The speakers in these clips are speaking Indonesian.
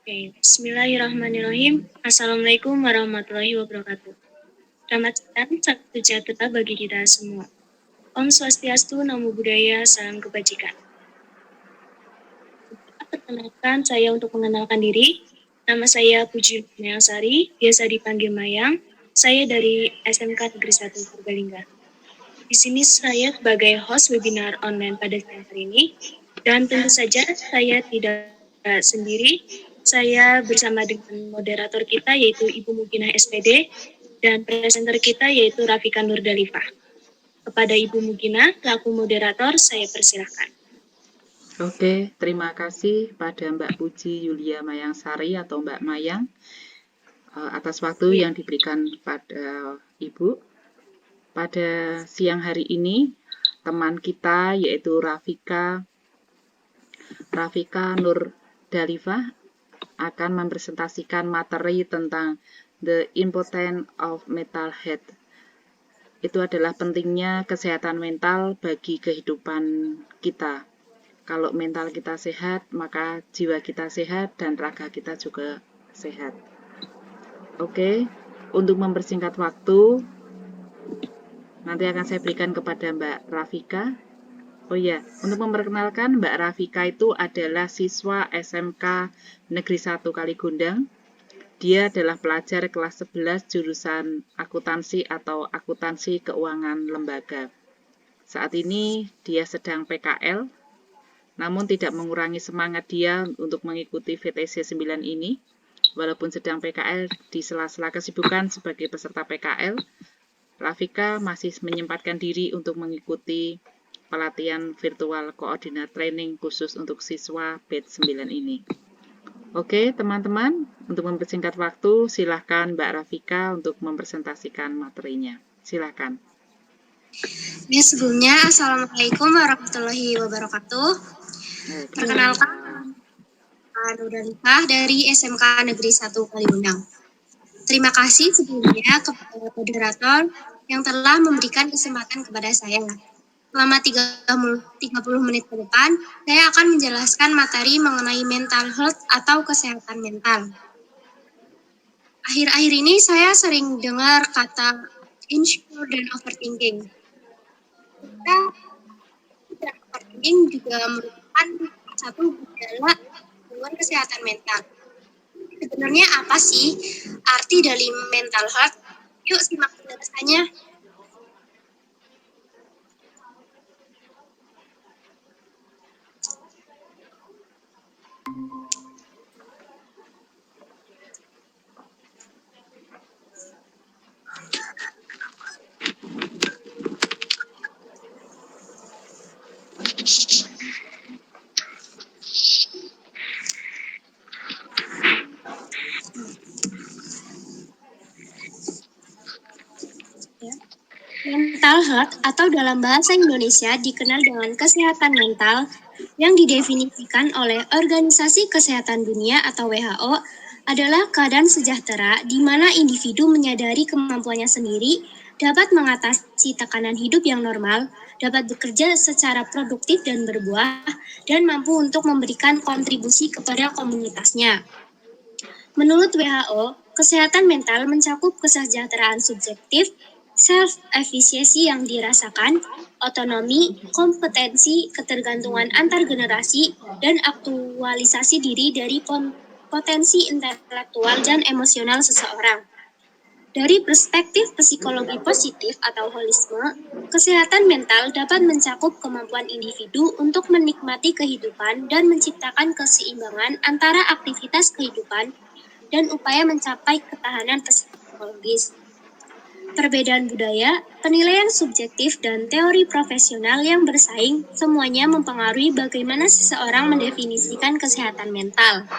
Oke, Bismillahirrahmanirrahim. Assalamualaikum warahmatullahi wabarakatuh. Selamat siang, salam sejahtera bagi kita semua. Om Swastiastu, Namo Buddhaya, salam kebajikan. Perkenalkan saya untuk mengenalkan diri. Nama saya Puji Mayang Sari, biasa dipanggil Mayang. Saya dari SMK Negeri 1 Purbalingga. Di sini saya sebagai host webinar online pada siang hari ini. Dan tentu saja saya tidak sendiri. Saya bersama dengan moderator kita yaitu Ibu Muginah SPD dan presenter kita yaitu Rafika Nurdalifah. Kepada Ibu Muginah, selaku moderator, saya persilahkan. Oke, terima kasih pada Mbak Puji Yulia Mayangsari atau Mbak Mayang atas waktu yang diberikan pada Ibu. Pada siang hari ini, teman kita yaitu Rafika Nurdalifah akan mempresentasikan materi tentang The Importance of Mental Health. Itu adalah pentingnya kesehatan mental bagi kehidupan kita. Kalau mental kita sehat, maka jiwa kita sehat dan raga kita juga sehat. Oke, untuk mempersingkat waktu, nanti akan saya berikan kepada Mbak Rafika. Oh iya, untuk memperkenalkan, Mbak Rafika itu adalah siswa SMK Negeri 1 Kaligundang. Dia adalah pelajar kelas 11 jurusan akuntansi atau akuntansi keuangan lembaga. Saat ini dia sedang PKL, namun tidak mengurangi semangat dia untuk mengikuti VTC 9 ini. Walaupun sedang PKL, di sela-sela kesibukan sebagai peserta PKL, Rafika masih menyempatkan diri untuk mengikuti pelatihan virtual koordinat training khusus untuk siswa batch 9 ini. Oke, teman-teman, untuk mempersingkat waktu, silahkan Mbak Rafika untuk mempresentasikan materinya. Silahkan. Ya, sebelumnya, Assalamualaikum warahmatullahi wabarakatuh. Perkenalkan, Nurdalifah dari SMK Negeri 1 Kaligundang. Terima kasih sebelumnya kepada moderator yang telah memberikan kesempatan kepada saya. Selama 30 menit ke depan, saya akan menjelaskan materi mengenai mental health atau kesehatan mental. Akhir-akhir ini saya sering dengar kata insecure dan overthinking. Overthinking juga merupakan satu gejala gangguan kesehatan mental. Sebenarnya apa sih arti dari mental health? Yuk simak penjelasannya. Mental health atau dalam bahasa Indonesia dikenal dengan kesehatan mental yang didefinisikan oleh Organisasi Kesehatan Dunia atau WHO adalah keadaan sejahtera di mana individu menyadari kemampuannya sendiri, dapat mengatasi tekanan hidup yang normal, dapat bekerja secara produktif dan berbuah, dan mampu untuk memberikan kontribusi kepada komunitasnya. Menurut WHO, kesehatan mental mencakup kesejahteraan subjektif, self-efficacy yang dirasakan, otonomi, kompetensi, ketergantungan antar generasi, dan aktualisasi diri dari potensi intelektual dan emosional seseorang. Dari perspektif psikologi positif atau holisme, kesehatan mental dapat mencakup kemampuan individu untuk menikmati kehidupan dan menciptakan keseimbangan antara aktivitas kehidupan dan upaya mencapai ketahanan psikologis. Perbedaan budaya, penilaian subjektif, dan teori profesional yang bersaing semuanya mempengaruhi bagaimana seseorang mendefinisikan kesehatan mental.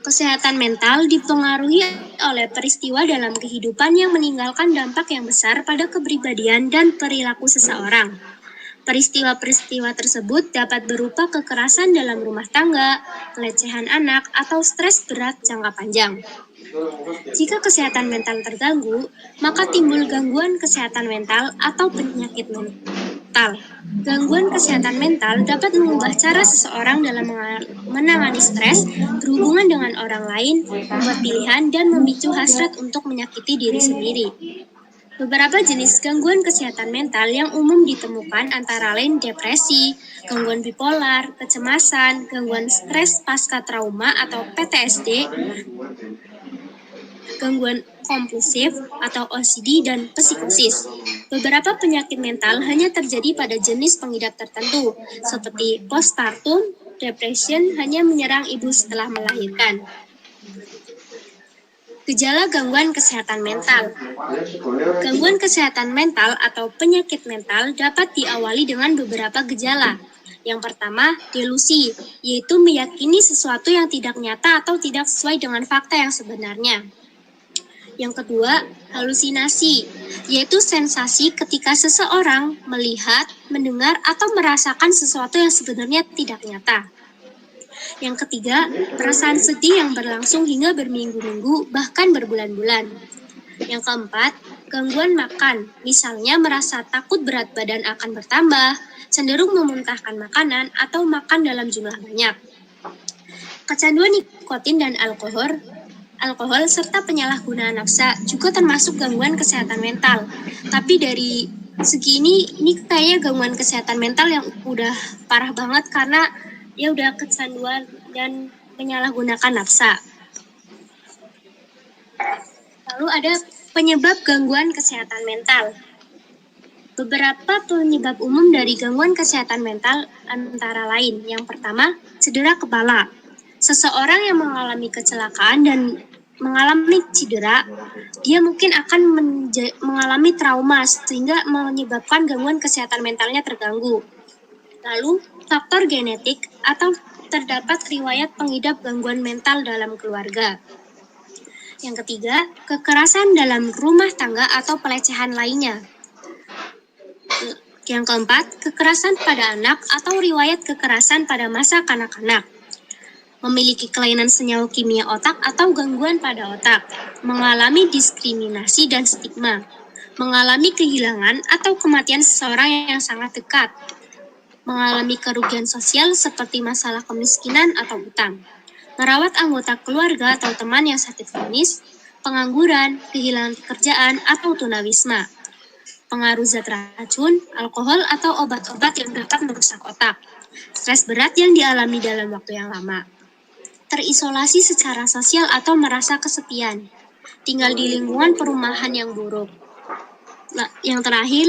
Kesehatan mental dipengaruhi oleh peristiwa dalam kehidupan yang meninggalkan dampak yang besar pada kepribadian dan perilaku seseorang. Peristiwa-peristiwa tersebut dapat berupa kekerasan dalam rumah tangga, pelecehan anak, atau stres berat jangka panjang. Jika kesehatan mental terganggu, maka timbul gangguan kesehatan mental atau penyakit mental. total. Gangguan kesehatan mental dapat mengubah cara seseorang dalam menangani stres, berhubungan dengan orang lain, membuat pilihan, dan memicu hasrat untuk menyakiti diri sendiri. Beberapa jenis gangguan kesehatan mental yang umum ditemukan antara lain depresi, gangguan bipolar, kecemasan, gangguan stres pasca trauma atau PTSD, gangguan kompulsif atau OCD, dan psikosis. Beberapa penyakit mental hanya terjadi pada jenis pengidap tertentu, seperti postpartum depression hanya menyerang ibu setelah melahirkan. Gejala gangguan kesehatan mental. Gangguan kesehatan mental atau penyakit mental dapat diawali dengan beberapa gejala. Yang pertama, delusi, yaitu meyakini sesuatu yang tidak nyata atau tidak sesuai dengan fakta yang sebenarnya. Yang kedua, halusinasi, yaitu sensasi ketika seseorang melihat, mendengar, atau merasakan sesuatu yang sebenarnya tidak nyata. Yang ketiga, perasaan sedih yang berlangsung hingga berminggu-minggu, bahkan berbulan-bulan. Yang keempat, gangguan makan, misalnya merasa takut berat badan akan bertambah, cenderung memuntahkan makanan, atau makan dalam jumlah banyak. Kecanduan nikotin dan alkohol serta penyalahgunaan nafsa juga termasuk gangguan kesehatan mental. Tapi dari segi ini kayaknya gangguan kesehatan mental yang udah parah banget karena ya udah kecanduan dan menyalahgunakan nafsa. Lalu ada penyebab gangguan kesehatan mental. Beberapa penyebab umum dari gangguan kesehatan mental antara lain. Yang pertama, cedera kepala. Seseorang yang mengalami kecelakaan dan mengalami cedera, dia mungkin akan mengalami trauma sehingga menyebabkan gangguan kesehatan mentalnya terganggu. Lalu, faktor genetik atau terdapat riwayat pengidap gangguan mental dalam keluarga. Yang ketiga, kekerasan dalam rumah tangga atau pelecehan lainnya. Yang keempat, kekerasan pada anak atau riwayat kekerasan pada masa kanak-kanak. Memiliki kelainan senyawa kimia otak atau gangguan pada otak. Mengalami diskriminasi dan stigma. Mengalami kehilangan atau kematian seseorang yang sangat dekat. Mengalami kerugian sosial seperti masalah kemiskinan atau utang, merawat anggota keluarga atau teman yang sakit kronis, pengangguran, kehilangan pekerjaan, atau tunawisma, pengaruh zat racun, alkohol, atau obat-obat yang dapat merusak otak, stres berat yang dialami dalam waktu yang lama, terisolasi secara sosial atau merasa kesepian, tinggal di lingkungan perumahan yang buruk. Nah, yang terakhir,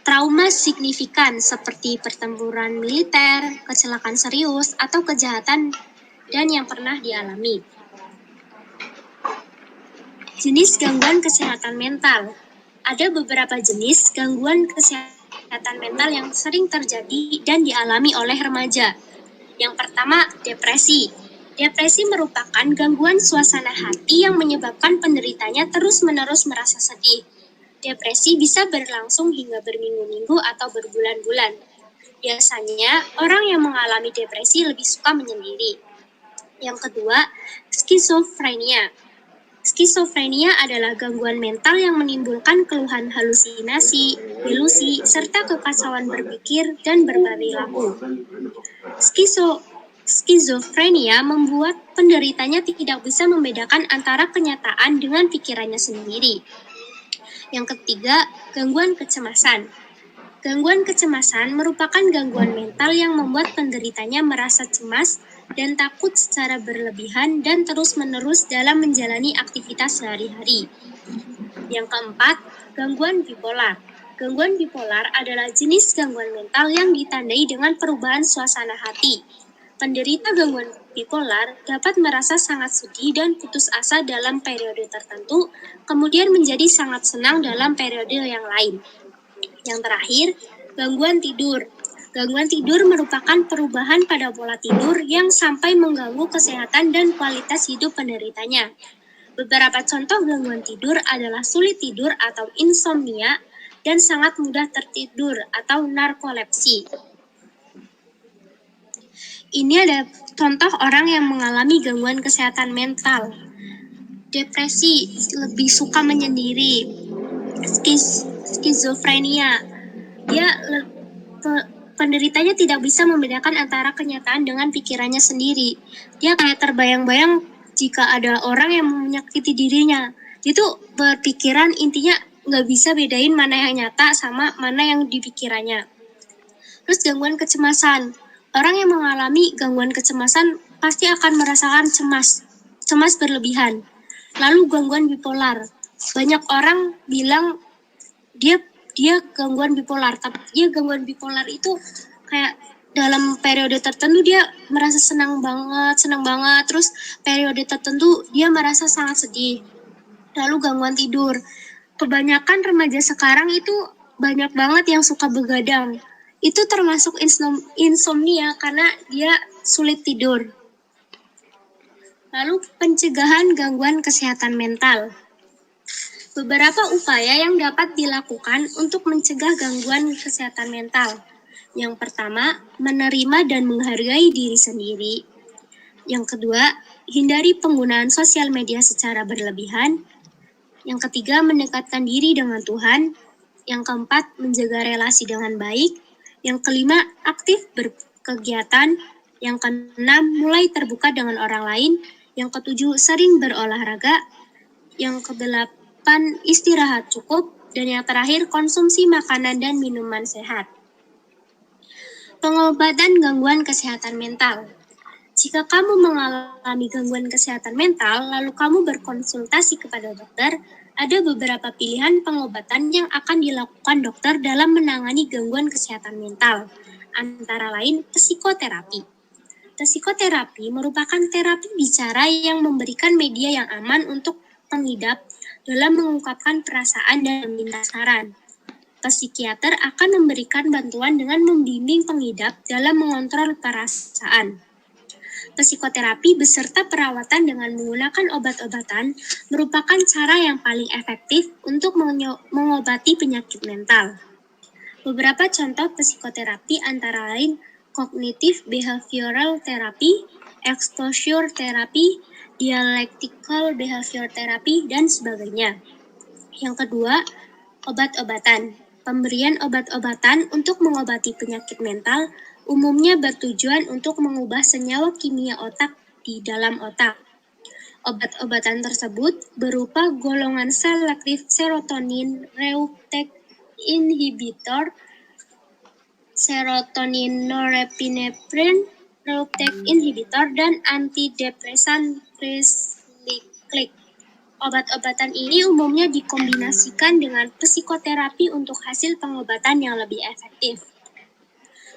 trauma signifikan seperti pertempuran militer, kecelakaan serius, atau kejahatan dan yang pernah dialami. Jenis gangguan kesehatan mental. Ada beberapa jenis gangguan kesehatan mental yang sering terjadi dan dialami oleh remaja. Yang pertama, depresi. Depresi merupakan gangguan suasana hati yang menyebabkan penderitanya terus-menerus merasa sedih. Depresi bisa berlangsung hingga berminggu-minggu atau berbulan-bulan. Biasanya, orang yang mengalami depresi lebih suka menyendiri. Yang kedua, skizofrenia. Skizofrenia adalah gangguan mental yang menimbulkan keluhan halusinasi, delusi, serta kekacauan berpikir dan berperilaku. Skizofrenia membuat penderitanya tidak bisa membedakan antara kenyataan dengan pikirannya sendiri. Yang ketiga, gangguan kecemasan. Gangguan kecemasan merupakan gangguan mental yang membuat penderitanya merasa cemas dan takut secara berlebihan dan terus-menerus dalam menjalani aktivitas sehari-hari. Yang keempat, gangguan bipolar. Gangguan bipolar adalah jenis gangguan mental yang ditandai dengan perubahan suasana hati. Penderita gangguan bipolar dapat merasa sangat sedih dan putus asa dalam periode tertentu, kemudian menjadi sangat senang dalam periode yang lain. Yang terakhir, gangguan tidur. Gangguan tidur merupakan perubahan pada pola tidur yang sampai mengganggu kesehatan dan kualitas hidup penderitanya. Beberapa contoh gangguan tidur adalah sulit tidur atau insomnia dan sangat mudah tertidur atau narkolepsi. Ini ada contoh orang yang mengalami gangguan kesehatan mental. Depresi, lebih suka menyendiri. Skizofrenia, dia penderitanya tidak bisa membedakan antara kenyataan dengan pikirannya sendiri. Dia kayak terbayang-bayang jika ada orang yang menyakiti dirinya. Dia tuh berpikiran intinya nggak bisa bedain mana yang nyata sama mana yang di pikirannya. Terus gangguan kecemasan. Orang yang mengalami gangguan kecemasan pasti akan merasakan cemas berlebihan. Lalu gangguan bipolar. Banyak orang bilang dia gangguan bipolar, tapi dia gangguan bipolar itu kayak dalam periode tertentu dia merasa senang banget, terus periode tertentu dia merasa sangat sedih. Lalu gangguan tidur. Kebanyakan remaja sekarang itu banyak banget yang suka begadang. Itu termasuk insomnia karena dia sulit tidur. Lalu pencegahan gangguan kesehatan mental. Beberapa upaya yang dapat dilakukan untuk mencegah gangguan kesehatan mental. Yang pertama, menerima dan menghargai diri sendiri. Yang kedua, hindari penggunaan sosial media secara berlebihan. Yang ketiga, mendekatkan diri dengan Tuhan. Yang keempat, menjaga relasi dengan baik. Yang kelima, aktif berkegiatan. Yang keenam, mulai terbuka dengan orang lain. Yang ketujuh, sering berolahraga. Yang kedelapan, istirahat cukup. Dan yang terakhir, konsumsi makanan dan minuman sehat. Pengobatan gangguan kesehatan mental. Jika kamu mengalami gangguan kesehatan mental, lalu kamu berkonsultasi kepada dokter, ada beberapa pilihan pengobatan yang akan dilakukan dokter dalam menangani gangguan kesehatan mental, antara lain psikoterapi. Psikoterapi merupakan terapi bicara yang memberikan media yang aman untuk pengidap dalam mengungkapkan perasaan dan meminta saran. Psikiater akan memberikan bantuan dengan membimbing pengidap dalam mengontrol perasaan. Psikoterapi beserta perawatan dengan menggunakan obat-obatan merupakan cara yang paling efektif untuk mengobati penyakit mental. Beberapa contoh psikoterapi antara lain cognitive behavioral therapy, exposure therapy, dialectical behavior therapy, dan sebagainya. Yang kedua, obat-obatan. Pemberian obat-obatan untuk mengobati penyakit mental umumnya bertujuan untuk mengubah senyawa kimia otak di dalam otak. Obat-obatan tersebut berupa golongan selektif serotonin reuptake inhibitor, serotonin norepinephrine reuptake inhibitor, dan antidepresan tricyclic. Obat-obatan ini umumnya dikombinasikan dengan psikoterapi untuk hasil pengobatan yang lebih efektif.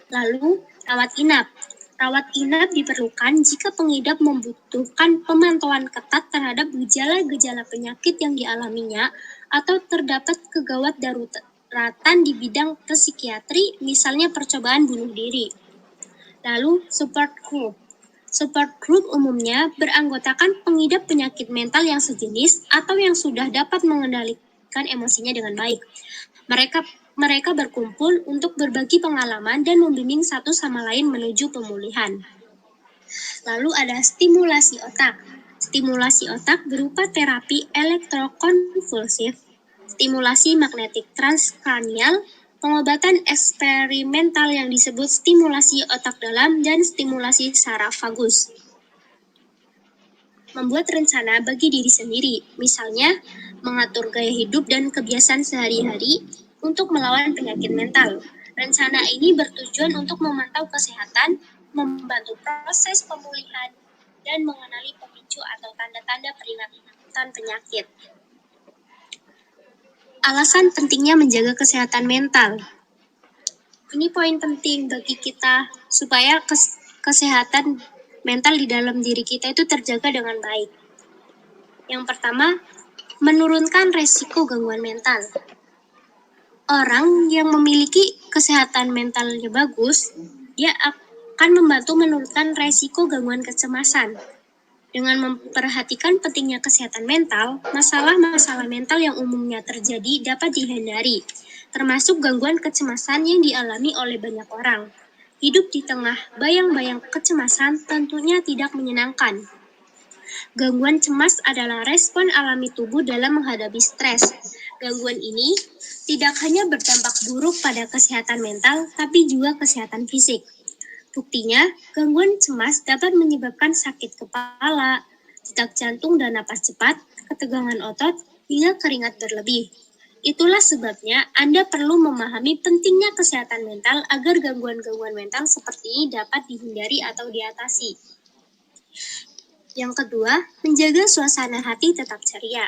Lalu, rawat inap. Rawat inap diperlukan jika pengidap membutuhkan pemantauan ketat terhadap gejala-gejala penyakit yang dialaminya atau terdapat kegawat daruratan di bidang psikiatri, misalnya percobaan bunuh diri. Lalu, support group. Support group umumnya beranggotakan pengidap penyakit mental yang sejenis atau yang sudah dapat mengendalikan emosinya dengan baik. Mereka berkumpul untuk berbagi pengalaman dan membimbing satu sama lain menuju pemulihan. Lalu ada stimulasi otak. Stimulasi otak berupa terapi elektrokonvulsif, stimulasi magnetik transkranial, pengobatan eksperimental yang disebut stimulasi otak dalam, dan stimulasi saraf vagus. Membuat rencana bagi diri sendiri, misalnya mengatur gaya hidup dan kebiasaan sehari-hari untuk melawan penyakit mental. Rencana ini bertujuan untuk memantau kesehatan, membantu proses pemulihan, dan mengenali pemicu atau tanda-tanda peringatan penyakit. Alasan pentingnya menjaga kesehatan mental. Ini poin penting bagi kita supaya kesehatan mental di dalam diri kita itu terjaga dengan baik. Yang pertama, menurunkan resiko gangguan mental. Orang yang memiliki kesehatan mentalnya bagus, dia akan membantu menurunkan resiko gangguan kecemasan. Dengan memperhatikan pentingnya kesehatan mental, masalah-masalah mental yang umumnya terjadi dapat dihindari, termasuk gangguan kecemasan yang dialami oleh banyak orang. Hidup di tengah bayang-bayang kecemasan tentunya tidak menyenangkan. Gangguan cemas adalah respon alami tubuh dalam menghadapi stres. Gangguan ini tidak hanya berdampak buruk pada kesehatan mental, tapi juga kesehatan fisik. Buktinya, gangguan cemas dapat menyebabkan sakit kepala, detak jantung dan napas cepat, ketegangan otot, hingga keringat berlebih. Itulah sebabnya Anda perlu memahami pentingnya kesehatan mental agar gangguan-gangguan mental seperti ini dapat dihindari atau diatasi. Yang kedua, menjaga suasana hati tetap ceria.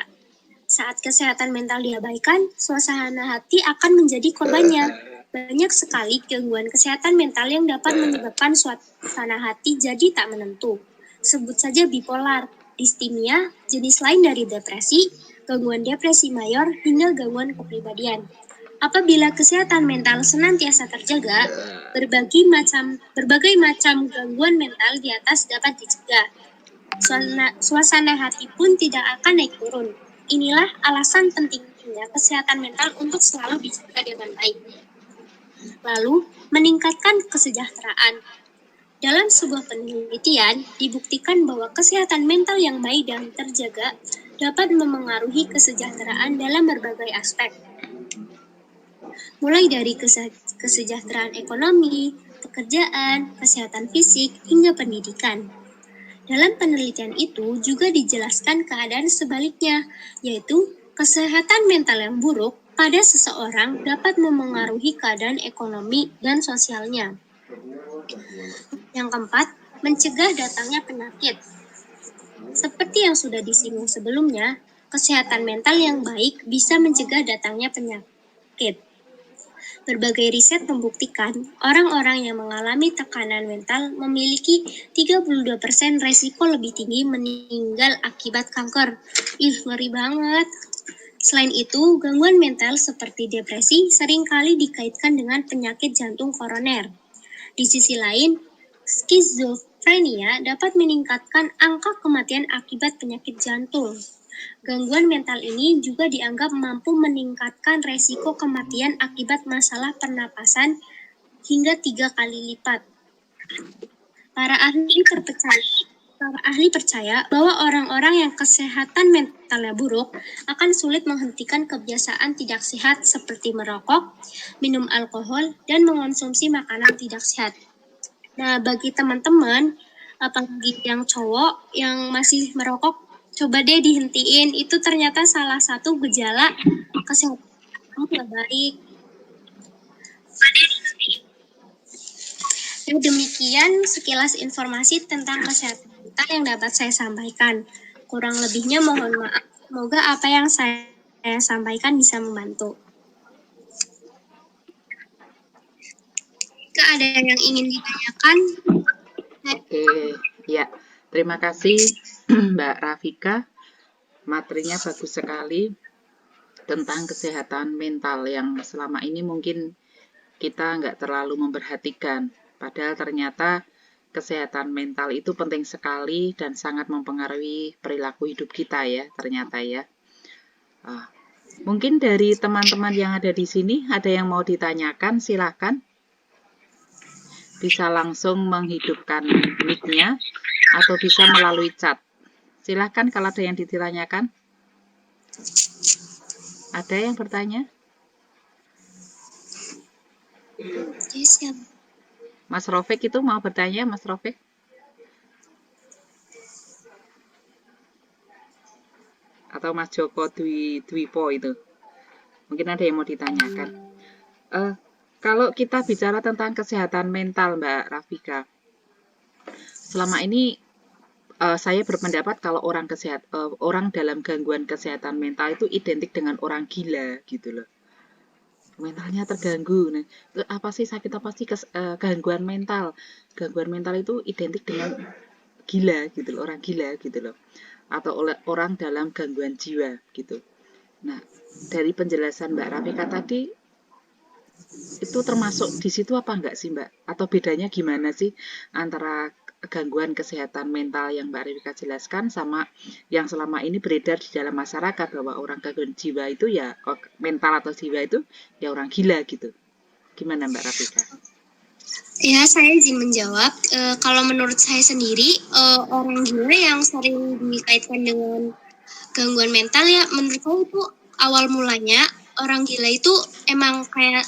Saat kesehatan mental diabaikan, suasana hati akan menjadi korbannya. Banyak sekali gangguan kesehatan mental yang dapat menyebabkan suasana hati jadi tak menentu. Sebut saja bipolar, distimia, jenis lain dari depresi, gangguan depresi mayor, hingga gangguan kepribadian. Apabila kesehatan mental senantiasa terjaga, berbagai macam gangguan mental di atas dapat dicegah. Suasana hati pun tidak akan naik turun. Inilah alasan pentingnya kesehatan mental untuk selalu dijaga dengan baik. Lalu, meningkatkan kesejahteraan. Dalam sebuah penelitian, dibuktikan bahwa kesehatan mental yang baik dan terjaga dapat memengaruhi kesejahteraan dalam berbagai aspek. Mulai dari kesejahteraan ekonomi, pekerjaan, kesehatan fisik, hingga pendidikan. Dalam penelitian itu juga dijelaskan keadaan sebaliknya, yaitu kesehatan mental yang buruk pada seseorang dapat memengaruhi keadaan ekonomi dan sosialnya. Yang keempat, mencegah datangnya penyakit. Seperti yang sudah disinggung sebelumnya, kesehatan mental yang baik bisa mencegah datangnya penyakit. Berbagai riset membuktikan orang-orang yang mengalami tekanan mental memiliki 32% resiko lebih tinggi meninggal akibat kanker. Ngeri banget. Selain itu, gangguan mental seperti depresi seringkali dikaitkan dengan penyakit jantung koroner. Di sisi lain, skizofrenia dapat meningkatkan angka kematian akibat penyakit jantung. Gangguan mental ini juga dianggap mampu meningkatkan resiko kematian akibat masalah pernapasan hingga 3 kali lipat. Para ahli percaya bahwa orang-orang yang kesehatan mentalnya buruk akan sulit menghentikan kebiasaan tidak sehat seperti merokok, minum alkohol, dan mengonsumsi makanan tidak sehat. Nah, bagi teman-teman, apalagi yang cowok yang masih merokok, coba deh dihentiin. Itu ternyata salah satu gejala kesehatan yang baik. Dan demikian sekilas informasi tentang kesehatan mental yang dapat saya sampaikan. Kurang lebihnya mohon maaf. Semoga apa yang saya sampaikan bisa membantu. Jika ada yang ingin ditanyakan. Oke, ya. Terima kasih Mbak Rafika. Materinya bagus sekali tentang kesehatan mental yang selama ini mungkin kita nggak terlalu memperhatikan. Padahal ternyata kesehatan mental itu penting sekali dan sangat mempengaruhi perilaku hidup kita ya, ternyata ya. Mungkin dari teman-teman yang ada di sini ada yang mau ditanyakan, silakan. Bisa langsung menghidupkan mic-nya atau bisa melalui chat. Silakan kalau ada yang ditanyakan. Ada yang bertanya? Yes, ya. Mas Rofik itu mau bertanya, Mas Rofik? Atau Mas Joko Dwipo itu? Mungkin ada yang mau ditanyakan. Kalau kita bicara tentang kesehatan mental, Mbak Rafika, selama ini saya berpendapat kalau orang dalam gangguan kesehatan mental itu identik dengan orang gila gitu loh. Mentalnya terganggu. Nah, apa sih sakit apa sih gangguan mental? Gangguan mental itu identik dengan gila gitu loh, orang gila gitu loh. Atau orang dalam gangguan jiwa gitu. Nah, dari penjelasan Mbak Rafika tadi itu termasuk di situ apa enggak sih Mbak? Atau bedanya gimana sih antara gangguan kesehatan mental yang Mbak Rafika jelaskan sama yang selama ini beredar di dalam masyarakat bahwa orang gangguan jiwa itu ya mental atau jiwa itu ya orang gila gitu. Gimana Mbak Rafika? Ya, saya izin menjawab. Kalau menurut saya sendiri, orang gila yang sering dikaitkan dengan gangguan mental ya menurut saya itu awal mulanya orang gila itu emang kayak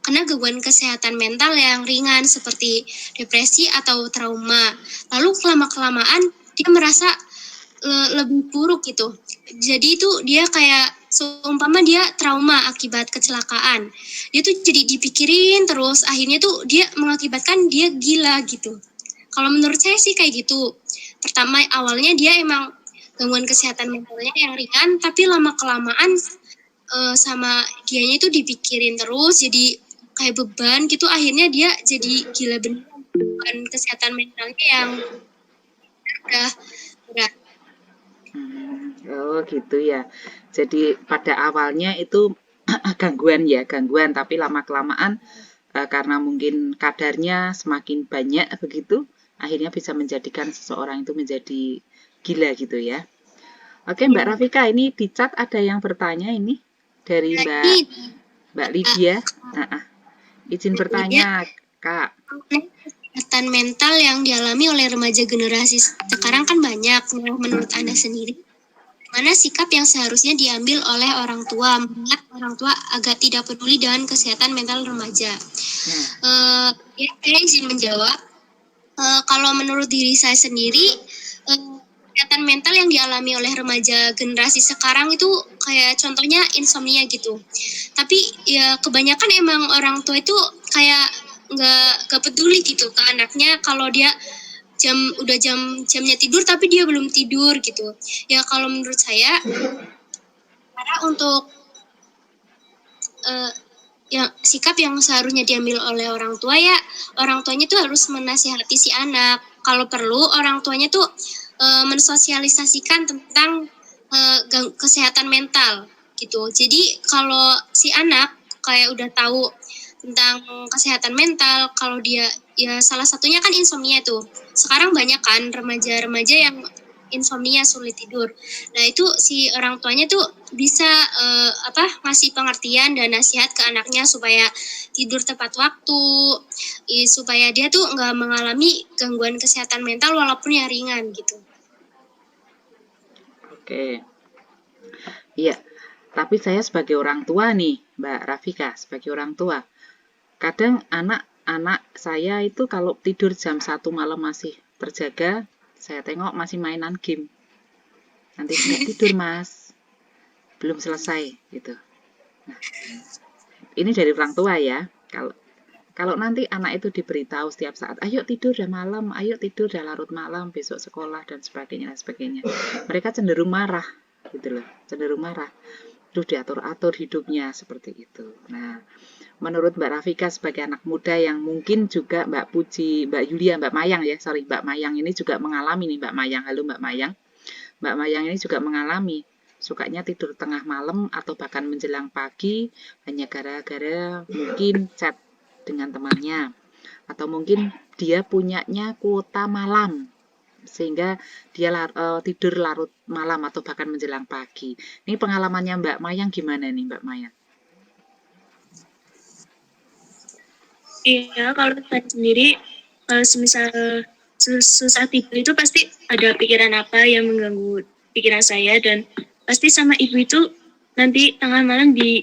kena gangguan kesehatan mental yang ringan seperti depresi atau trauma. Lalu kelamaan dia merasa lebih buruk gitu. Jadi itu dia kayak seumpama dia trauma akibat kecelakaan. Dia tuh jadi dipikirin terus, akhirnya tuh dia mengakibatkan dia gila gitu. Kalau menurut saya sih kayak gitu. Pertama awalnya dia emang gangguan kesehatan mentalnya yang ringan, tapi lama-kelamaan sama dianya itu dipikirin terus, jadi kayak beban gitu, akhirnya dia jadi gila beneran. Beban kesehatan mentalnya yang udah berat. Oh gitu ya. Jadi pada awalnya itu gangguan ya, gangguan, tapi lama-kelamaan karena mungkin kadarnya semakin banyak begitu, akhirnya bisa menjadikan seseorang itu menjadi gila gitu ya. Oke Mbak Rafika, ini di chat ada yang bertanya ini dari Jadi Mbak Lydia. Izin bertanya Kak. kesehatan mental yang dialami oleh remaja generasi sekarang kan banyak. Menurut Anda sendiri, mana sikap yang seharusnya diambil oleh orang tua mengingat orang tua agak tidak peduli dengan kesehatan mental remaja? Ya, saya izin menjawab. Kalau menurut diri saya sendiri, kesehatan mental yang dialami oleh remaja generasi sekarang itu kayak contohnya insomnia gitu. Tapi ya kebanyakan emang orang tua itu kayak nggak peduli gitu ke anaknya kalau dia jamnya tidur tapi dia belum tidur gitu. Ya kalau menurut saya cara untuk ya sikap yang seharusnya diambil oleh orang tua, ya orang tuanya tuh harus menasihati si anak. Kalau perlu orang tuanya tuh mensosialisasikan tentang kesehatan mental gitu. Jadi kalau si anak kayak udah tahu tentang kesehatan mental, kalau dia ya salah satunya kan insomnia tuh. Sekarang banyak kan remaja-remaja yang insomnia, sulit tidur. Nah itu si orang tuanya tuh bisa ngasih pengertian dan nasihat ke anaknya supaya tidur tepat waktu, supaya dia tuh nggak mengalami gangguan kesehatan mental walaupun yang ringan gitu. Oke, iya. Tapi saya sebagai orang tua nih, Mbak Rafika, sebagai orang tua, kadang anak-anak saya itu kalau tidur jam 1 malam masih terjaga, saya tengok masih mainan game. Nanti nggak tidur mas, belum selesai gitu. Nah, ini dari orang tua ya. Kalau nanti anak itu diberitahu setiap saat, ayo tidur udah malam, ayo tidur udah larut malam, besok sekolah dan sebagainya, mereka cenderung marah gitu loh, cenderung marah. Terus diatur-atur hidupnya seperti itu. Nah, menurut Mbak Rafika sebagai anak muda yang mungkin juga Mbak Puji, Mbak Yulia, Mbak Mayang ya, Mbak Mayang ini juga mengalami nih Mbak Mayang. Halo Mbak Mayang. Mbak Mayang ini juga mengalami sukanya tidur tengah malam atau bahkan menjelang pagi hanya gara-gara mungkin chat dengan temannya atau mungkin dia punyanya kuota malam sehingga dia tidur larut malam atau bahkan menjelang pagi. Ini pengalamannya Mbak Mayang gimana nih Mbak Mayang? Iya, kalau saya sendiri, kalau semisal susah tidur itu pasti ada pikiran apa yang mengganggu pikiran saya, dan pasti sama ibu itu nanti tengah malam di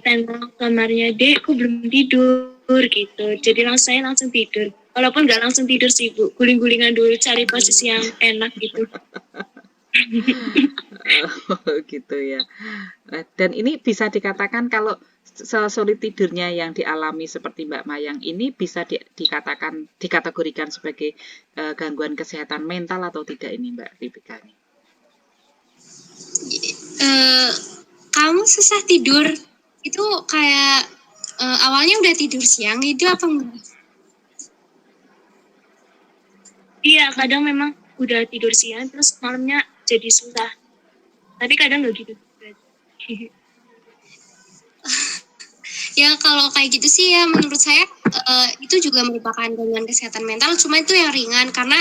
tembok kamarnya, Dek, kok belum tidur gitu. Jadi saya langsung tidur. Walaupun nggak langsung tidur sih, Bu. Guling-gulingan dulu, cari posisi yang enak gitu. Oh, gitu ya. Dan ini bisa dikatakan kalau sulit tidurnya yang dialami seperti Mbak Mayang ini bisa dikategorikan sebagai gangguan kesehatan mental atau tidak ini Mbak Rifika? Kamu susah tidur itu kayak awalnya udah tidur siang itu apa enggak? Iya, kadang memang udah tidur siang terus malamnya jadi susah. Tapi kadang nggak gitu. Ya kalau kayak gitu sih ya menurut saya itu juga merupakan gangguan kesehatan mental, cuma itu yang ringan karena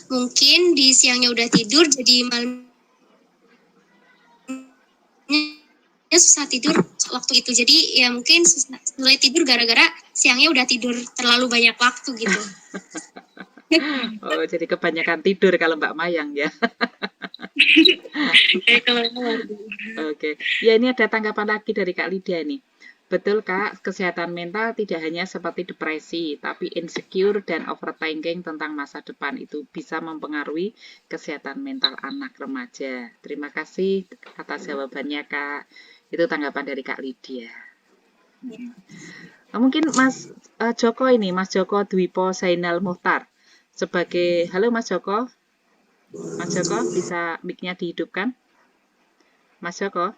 mungkin di siangnya udah tidur jadi malamnya susah tidur waktu itu. Jadi ya mungkin sulit tidur gara-gara siangnya udah tidur terlalu banyak waktu gitu. Oh, jadi kebanyakan tidur kalau Mbak Mayang ya. Oke. Ya, ini ada tanggapan lagi dari Kak Lydia nih. Betul Kak, kesehatan mental tidak hanya seperti depresi, tapi insecure dan overthinking tentang masa depan itu bisa mempengaruhi kesehatan mental anak remaja. Terima kasih atas jawabannya Kak. Itu tanggapan dari Kak Lydia. Mungkin Mas Joko ini, Mas Joko Dwipo Zainal Muhtar. Halo Mas Joko. Mas Joko, bisa mic-nya dihidupkan? Mas Joko?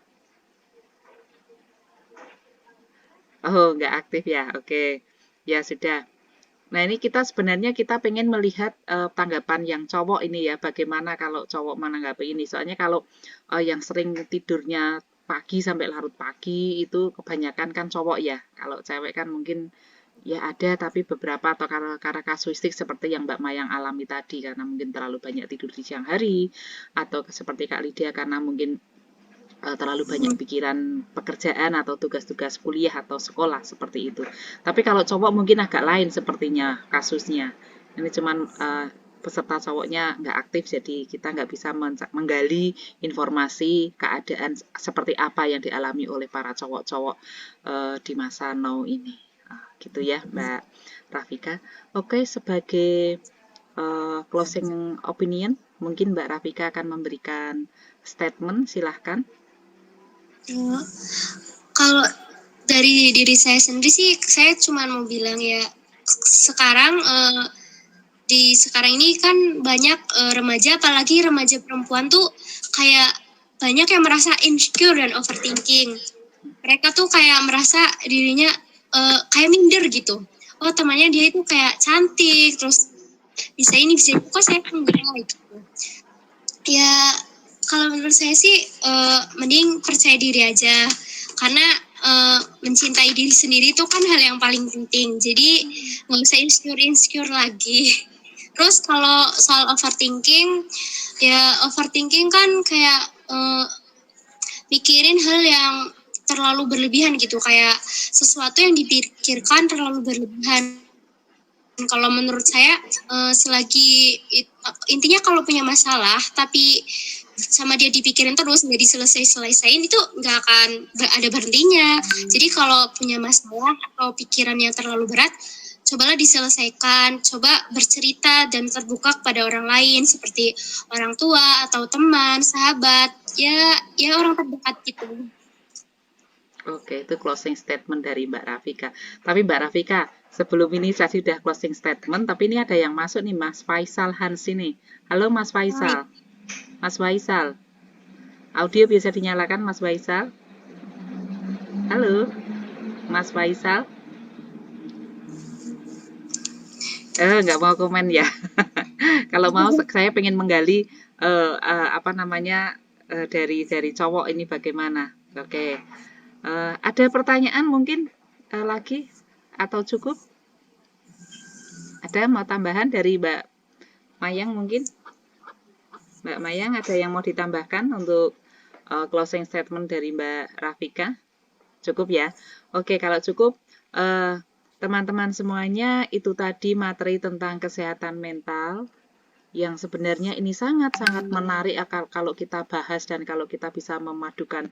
Oh, nggak aktif ya. Oke. Ya sudah. Nah, ini sebenarnya kita pengen melihat tanggapan yang cowok ini ya, bagaimana kalau cowok menanggapi ini. Soalnya kalau yang sering tidurnya pagi sampai larut pagi itu kebanyakan kan cowok ya. Kalau cewek kan mungkin ya ada, tapi beberapa atau karena kasuistik seperti yang Mbak Mayang alami tadi, karena mungkin terlalu banyak tidur di siang hari, atau seperti Kak Lydia karena mungkin terlalu banyak pikiran pekerjaan atau tugas-tugas kuliah atau sekolah seperti itu. Tapi kalau cowok mungkin agak lain sepertinya kasusnya. Ini cuman peserta cowoknya nggak aktif, jadi kita nggak bisa menggali informasi keadaan seperti apa yang dialami oleh para cowok-cowok di masa now ini. Gitu ya, Mbak Rafika. Oke, sebagai closing opinion, mungkin Mbak Rafika akan memberikan statement, silahkan. Kalau dari diri saya sendiri sih, saya cuma mau bilang ya, sekarang ini kan banyak remaja, apalagi remaja perempuan tuh kayak banyak yang merasa insecure dan overthinking. Mereka tuh kayak merasa dirinya kayak minder gitu. Oh, temannya dia itu kayak cantik, terus bisa ini bisa itu, kok saya enggak gitu. Ya, kalau menurut saya sih mending percaya diri aja, karena mencintai diri sendiri itu kan hal yang paling penting. Jadi nggak usah insecure lagi. Terus kalau soal overthinking, ya overthinking kan kayak mikirin hal yang terlalu berlebihan gitu, kayak sesuatu yang dipikirkan terlalu berlebihan. Kalau menurut saya selagi intinya kalau punya masalah tapi sama dia dipikirin terus nggak diselesaiin itu nggak akan ada berhentinya. Jadi kalau punya masalah atau pikiran yang terlalu berat, cobalah diselesaikan, coba bercerita dan terbuka kepada orang lain seperti orang tua atau teman, sahabat, ya orang terdekat gitu. Oke, itu closing statement dari Mbak Rafika. Tapi Mbak Rafika, sebelum ini saya sudah closing statement, tapi ini ada yang masuk nih, Mas Faisal Hans ini. Halo Mas Faisal. Mas Faisal. Audio bisa dinyalakan Mas Faisal? Halo, Mas Faisal. Nggak mau komen ya. Kalau mau saya pengen menggali apa namanya dari cowok ini bagaimana. Oke. Ada pertanyaan mungkin lagi atau cukup? Ada mau tambahan dari Mbak Mayang mungkin? Mbak Mayang ada yang mau ditambahkan untuk closing statement dari Mbak Rafika? Cukup ya? Oke, kalau cukup teman-teman semuanya itu tadi materi tentang kesehatan mental yang sebenarnya ini sangat-sangat menarik kalau kita bahas dan kalau kita bisa memadukan